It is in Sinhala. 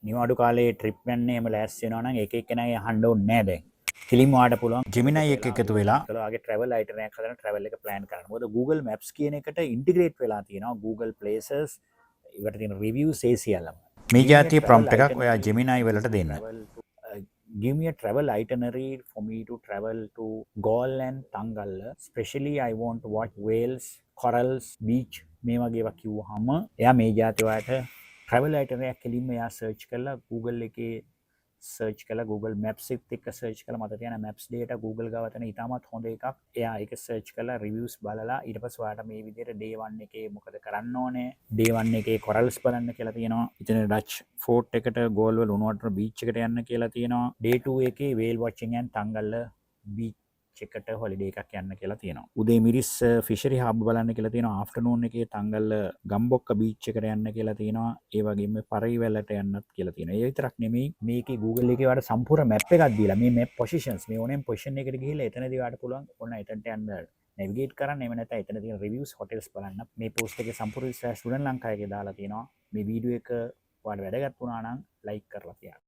නිවාඩු කාලේ ට්‍රිප් යන්නේ එහෙම ලෑස්ති වෙනවා නම් එක එක්කෙනාගේ අහන්න ඕනේ නැහැ දැන්. කෙලින්ම ඔයාලට පුළුවන් Gemini එක එකතු වෙලා ඔයාගේ travel itinerary එකක් හදන travel එක plan කරන්න. මොකද Google Maps කියන එකට integrate වෙලා තියෙනවා Google Places ඒකට තියෙන reviews ඒ සියල්ලම. මේ જાතිය prompt එකක් ඔයා Gemini වලට දෙන්න. Give me a travel itinerary for me to travel to Galle and Tangalla. Especially I want to watch whales, corals, beach මේ වගේ ඒවා කිව්වහම එයා මේ જાතිය ඔයාලට travel itinerary එකක් කෙලින්ම එයා search කරලා Google එකේ search කළා Google Maps එක්ක search කළා මට තියෙන maps data Google ගාව තියෙන ඊටමත් හොඳ එකක්. එයා ඒක search කළා reviews බලලා ඊට පස්සේ ඔයාලට මේ විදිහට day 1 එකේ මොකද කරන්න ඕනේ? day 1 එකේ corals බලන්න කියලා තියෙනවා. ඉතින් Dutch fort එකට Galway උණුවටර beach එකට යන්න කියලා තියෙනවා. day 2 එකේ whale watching and Tangalla beach එකට holiday එකක් යන්න කියලා තියෙනවා. උදේ මිරිස් fishery hub බලන්න කියලා තියෙනවා. afternoon එකේ Tangalla ගම්බොක්ක beach එකට යන්න කියලා තියෙනවා. ඒ වගේම පරිවැලට යන්නත් කියලා තියෙනවා. ඒ විතරක් නෙමෙයි මේකේ Google එකේ වල සම්පූර්ණ map එකක් දීලා මේ map positions මේ ඕනෙම position එකට ගිහිල්ලා එතනදී ඔයාලට පුළුවන් ඔන්න එතනට යන්න navigate කරන්න. එහෙම නැත්නම් එතන තියෙන reviews hotels බලන්න. මේ post එකේ සම්පූර්ණ ස්ටුඩන්ට් ලංකාවේ දාලා තියෙනවා. මේ වීඩියෝ එක ඔයාලට වැදගත් වුණා නම් like කරලා තියන්න.